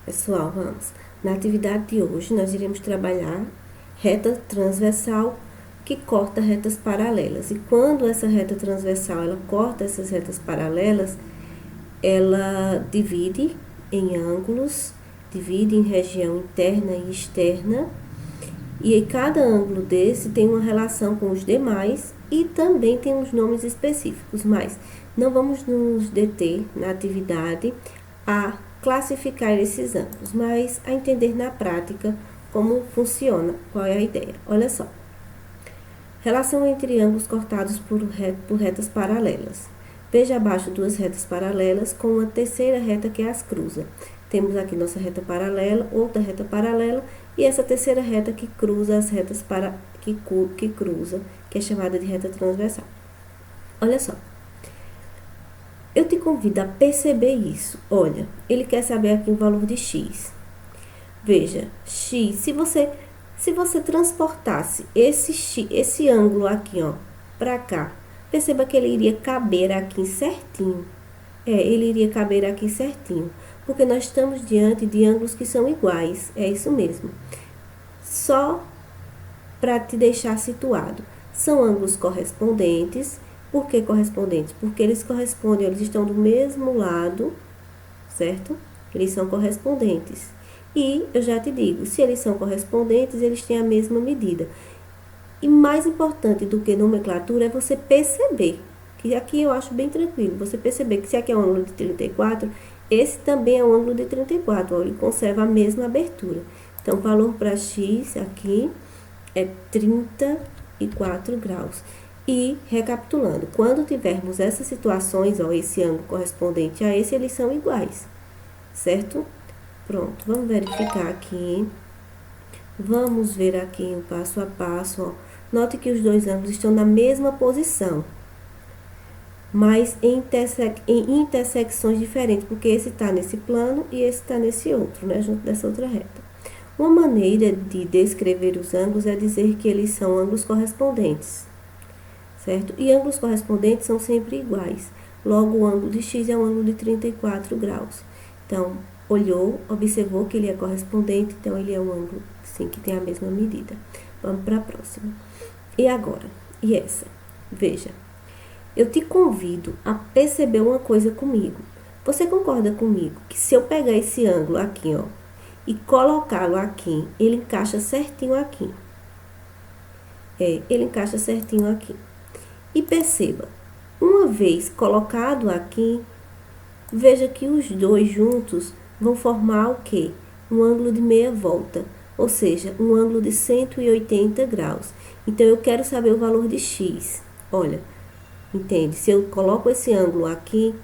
Pessoal, vamos. Na atividade de hoje, nós iremos trabalhar reta transversal que corta retas paralelas. E quando essa reta transversal, ela corta essas retas paralelas, ela divide em ângulos, divide em região interna e externa. E cada ângulo desse tem uma relação com os demais e também tem uns nomes específicos, mas não vamos nos deter na atividade a classificar esses ângulos, mas a entender na prática como funciona, qual é a ideia. Olha só. Relação entre ângulos cortados por retas paralelas. Veja abaixo duas retas paralelas com uma terceira reta que as cruza. Temos aqui nossa reta paralela, outra reta paralela e essa terceira reta que cruza as retas que cruza, que é chamada de reta transversal. Olha só. Eu te convido a perceber isso. Olha, ele quer saber aqui o valor de x. Veja, x, se você transportasse esse ângulo aqui, ó, para cá, perceba que ele iria caber aqui certinho. Ele iria caber aqui certinho, porque nós estamos diante de ângulos que são iguais, é isso mesmo. Só para te deixar situado, são ângulos correspondentes. Por que correspondentes? Porque eles correspondem, eles estão do mesmo lado, certo? Eles são correspondentes. E eu já te digo, se eles são correspondentes, eles têm a mesma medida. E mais importante do que nomenclatura é você perceber, que aqui eu acho bem tranquilo, você perceber que se aqui é um ângulo de 34, esse também é um ângulo de 34, ó, ele conserva a mesma abertura. Então, o valor para x aqui é 34 graus. E, recapitulando, quando tivermos essas situações, ó, esse ângulo correspondente a esse, eles são iguais, certo? Pronto, vamos verificar aqui. Vamos ver aqui o passo a passo, ó. Note que os dois ângulos estão na mesma posição, mas em intersecções diferentes, porque esse está nesse plano e esse está nesse outro, né, junto dessa outra reta. Uma maneira de descrever os ângulos é dizer que eles são ângulos correspondentes, certo? E ângulos correspondentes são sempre iguais. Logo, o ângulo de x é um ângulo de 34 graus. Então, olhou, observou que ele é correspondente, então ele é um ângulo, sim, que tem a mesma medida. Vamos para a próxima. E agora? E essa? Veja, eu te convido a perceber uma coisa comigo. Você concorda comigo que se eu pegar esse ângulo aqui, ó, e colocá-lo aqui, ele encaixa certinho aqui? Ele encaixa certinho aqui. E perceba, uma vez colocado aqui, veja que os dois juntos vão formar o quê? Um ângulo de meia volta, ou seja, um ângulo de 180 graus. Então, eu quero saber o valor de x. Olha, entende? Se eu coloco esse ângulo aqui,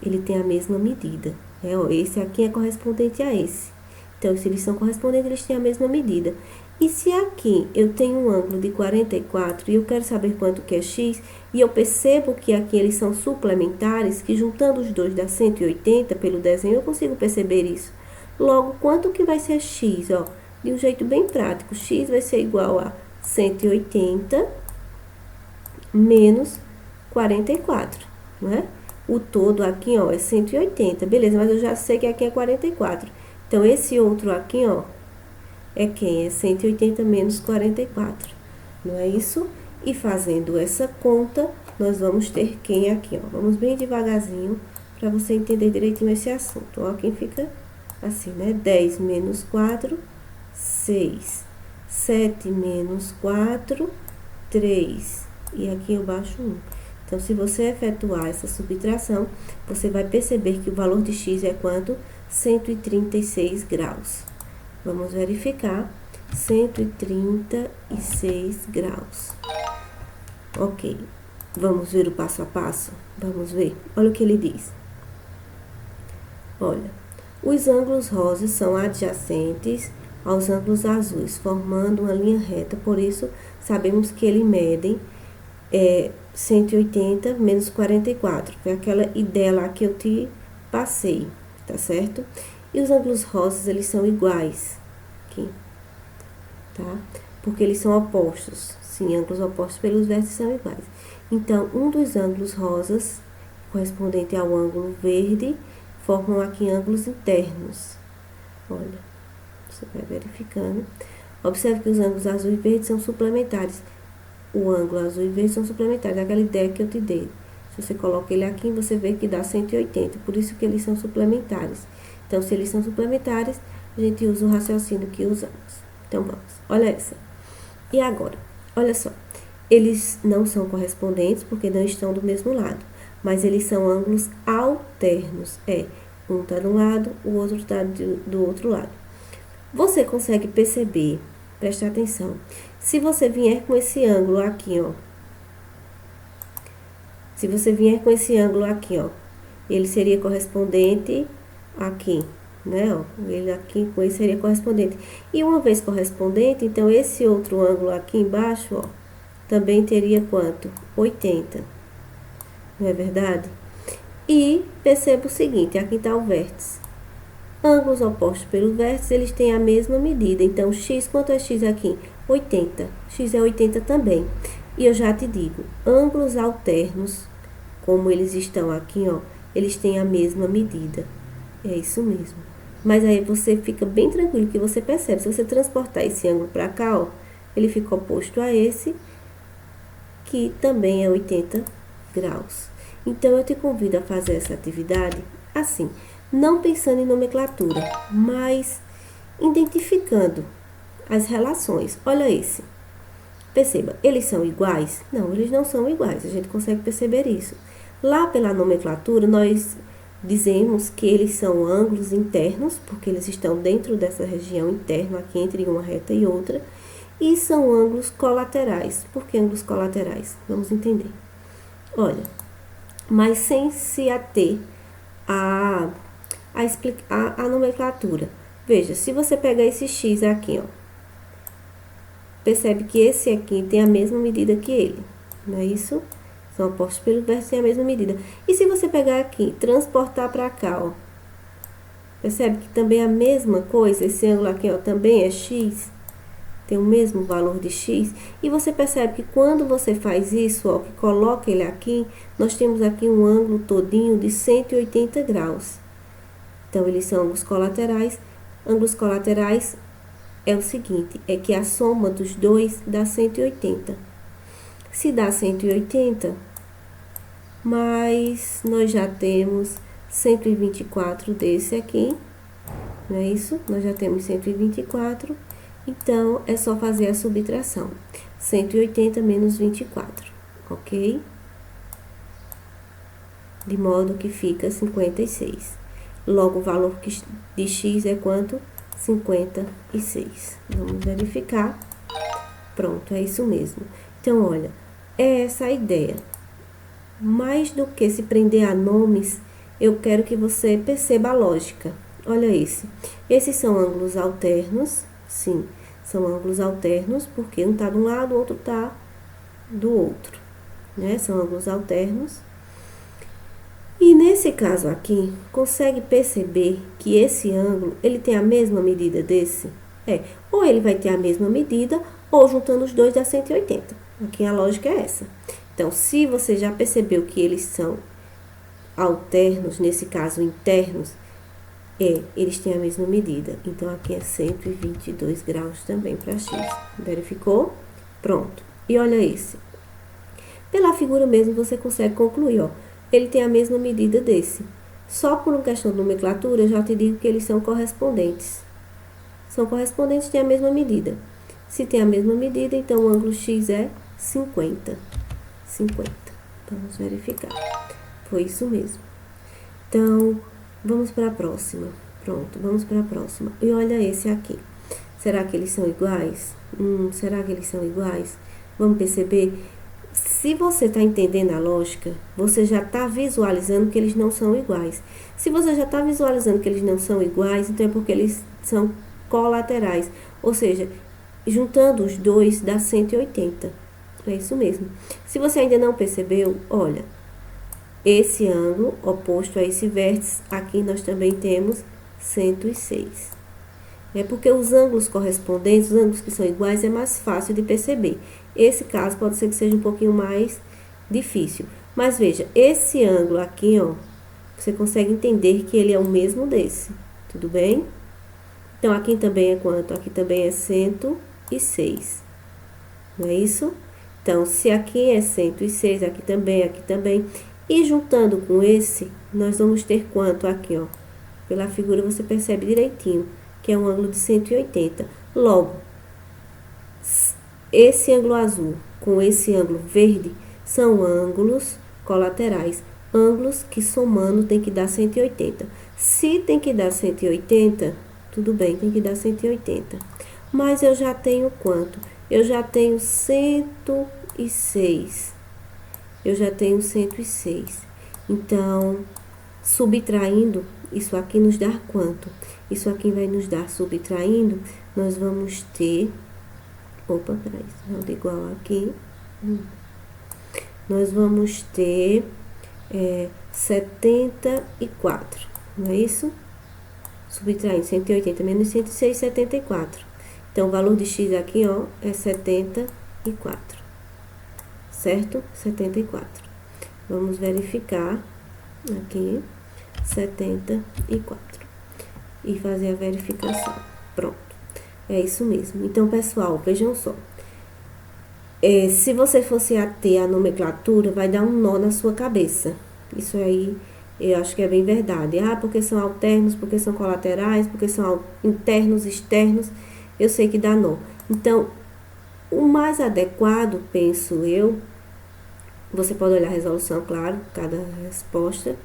ele tem a mesma medida. Ó, esse aqui é correspondente a esse. Então, se eles são correspondentes, eles têm a mesma medida. E se aqui eu tenho um ângulo de 44 e eu quero saber quanto que é x, e eu percebo que aqui eles são suplementares, que juntando os dois dá 180 pelo desenho, eu consigo perceber isso. Logo, quanto que vai ser x? Ó, de um jeito bem prático, x vai ser igual a 180 menos 44, né? O todo aqui, ó, é 180, beleza, mas eu já sei que aqui é 44. Então, esse outro aqui, ó, é quem? É 180 menos 44, não é isso? E fazendo essa conta, nós vamos ter quem aqui, ó. Vamos bem devagarzinho, para você entender direitinho esse assunto. Ó, quem fica assim, né? 10 menos 4, 6. 7 menos 4, 3. E aqui eu baixo 1. Então, se você efetuar essa subtração, você vai perceber que o valor de x é quanto? 136 graus. Vamos verificar, 136 graus. Ok, vamos ver o passo a passo? Vamos ver, olha o que ele diz. Olha, os ângulos rosas são adjacentes aos ângulos azuis, formando uma linha reta, por isso sabemos que eles medem 180 menos 44, foi aquela ideia lá que eu te passei, tá certo? E os ângulos rosas, eles são iguais, aqui, tá? Porque eles são opostos, sim, ângulos opostos pelos vértices são iguais. Então, um dos ângulos rosas, correspondente ao ângulo verde, formam aqui ângulos internos. Olha, você vai verificando. Observe que os ângulos azul e verde são suplementares. O ângulo azul e verde são suplementares, aquela ideia que eu te dei. Se você coloca ele aqui, você vê que dá 180, por isso que eles são suplementares. Então, se eles são suplementares, a gente usa o raciocínio que usamos. Então, vamos. Olha essa. E agora? Olha só. Eles não são correspondentes, porque não estão do mesmo lado. Mas eles são ângulos alternos. Um está de um lado, o outro está do outro lado. Você consegue perceber, presta atenção, se você vier com esse ângulo aqui, ó. Se você vier com esse ângulo aqui, ó, ele seria correspondente aqui, né, ó. Ele aqui com esse seria correspondente. E uma vez correspondente, então esse outro ângulo aqui embaixo, ó, também teria quanto? 80. Não é verdade? E perceba o seguinte, aqui está o vértice. Ângulos opostos pelo vértice, eles têm a mesma medida. Então, x, quanto é x aqui? 80. X é 80 também. E eu já te digo, ângulos alternos, como eles estão aqui, ó, eles têm a mesma medida. É isso mesmo. Mas aí você fica bem tranquilo, que você percebe. Se você transportar esse ângulo para cá, ó, ele fica oposto a esse, que também é 80 graus. Então, eu te convido a fazer essa atividade assim, não pensando em nomenclatura, mas identificando as relações. Olha esse. Perceba, eles são iguais? Não, eles não são iguais, a gente consegue perceber isso. Lá pela nomenclatura, nós dizemos que eles são ângulos internos, porque eles estão dentro dessa região interna, aqui entre uma reta e outra, e são ângulos colaterais. Por que ângulos colaterais? Vamos entender. Olha, mas sem se ater a nomenclatura. Veja, se você pegar esse x aqui, ó, percebe que esse aqui tem a mesma medida que ele, não é isso? São opostos pelo vértice, tem a mesma medida. E se você pegar aqui, transportar para cá, ó, percebe que também é a mesma coisa, esse ângulo aqui, ó, também é x, tem o mesmo valor de x, e você percebe que quando você faz isso, ó, que coloca ele aqui, nós temos aqui um ângulo todinho de 180 graus. Então, eles são ângulos colaterais. Ângulos colaterais é o seguinte, é que a soma dos dois dá 180. Se dá 180, mas nós já temos 124 desse aqui, não é isso? Nós já temos 124, então é só fazer a subtração. 180 menos 24, ok? De modo que fica 56. Logo, o valor de x é quanto? 56. Vamos verificar. Pronto, é isso mesmo. Então, olha, é essa a ideia. Mais do que se prender a nomes, eu quero que você perceba a lógica. Olha esse. Esses são ângulos alternos, sim, são ângulos alternos, porque um está de um lado, o outro está do outro, né? São ângulos alternos. E nesse caso aqui, consegue perceber que esse ângulo, ele tem a mesma medida desse? Ou ele vai ter a mesma medida, ou juntando os dois dá 180. Aqui a lógica é essa. Então, se você já percebeu que eles são alternos, nesse caso internos, eles têm a mesma medida. Então, aqui é 122 graus também para x. Verificou? Pronto. E olha esse. Pela figura mesmo, você consegue concluir, ó. Ele tem a mesma medida desse. Só por uma questão de nomenclatura, eu já te digo que eles são correspondentes. São correspondentes, têm a mesma medida. Se tem a mesma medida, então o ângulo x é 50. 50. Vamos verificar. Foi isso mesmo. Então, vamos para a próxima. Pronto, vamos para a próxima. E olha esse aqui. Será que eles são iguais? Será que eles são iguais? Vamos perceber. Se você está entendendo a lógica, você já está visualizando que eles não são iguais. Se você já está visualizando que eles não são iguais, então é porque eles são colaterais. Ou seja, juntando os dois dá 180. É isso mesmo. Se você ainda não percebeu, olha, esse ângulo oposto a esse vértice, aqui nós também temos 106. É porque os ângulos correspondentes, os ângulos que são iguais, é mais fácil de perceber. Esse caso pode ser que seja um pouquinho mais difícil. Mas veja, esse ângulo aqui, ó, você consegue entender que ele é o mesmo desse. Tudo bem? Então, aqui também é quanto? Aqui também é 106. Não é isso? Então, se aqui é 106, aqui também, aqui também. E juntando com esse, nós vamos ter quanto aqui, ó? Pela figura você percebe direitinho, que é um ângulo de 180. Logo, esse ângulo azul com esse ângulo verde são ângulos colaterais. Ângulos que somando tem que dar 180. Se tem que dar 180, tudo bem, tem que dar 180. Mas eu já tenho quanto? Eu já tenho 106. Eu já tenho 106. Então, subtraindo, isso aqui nos dá quanto? Isso aqui vai nos dar, subtraindo, nós vamos ter... Opa, peraí, nada igual aqui. Nós vamos ter 74, não é isso? Subtraindo 180 menos 106, 74. Então, o valor de x aqui, ó, é 74. Certo? 74. Vamos verificar aqui, 74. E fazer a verificação. Pronto. É isso mesmo. Então, pessoal, vejam só. Se você fosse ater a nomenclatura, vai dar um nó na sua cabeça. Isso aí, eu acho que é bem verdade. Ah, porque são alternos, porque são colaterais, porque são internos, externos. Eu sei que dá nó. Então, o mais adequado, penso eu, você pode olhar a resolução, claro, cada resposta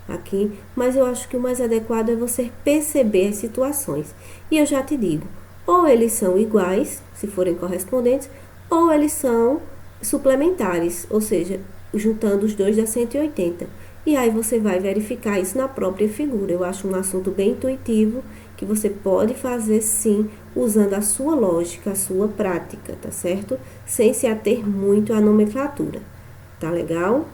aqui, mas eu acho que o mais adequado é você perceber as situações. E eu já te digo, ou eles são iguais, se forem correspondentes, ou eles são suplementares, ou seja, juntando os dois dá 180. E aí você vai verificar isso na própria figura. Eu acho um assunto bem intuitivo, que você pode fazer sim, usando a sua lógica, a sua prática, tá certo? Sem se ater muito à nomenclatura. Tá legal?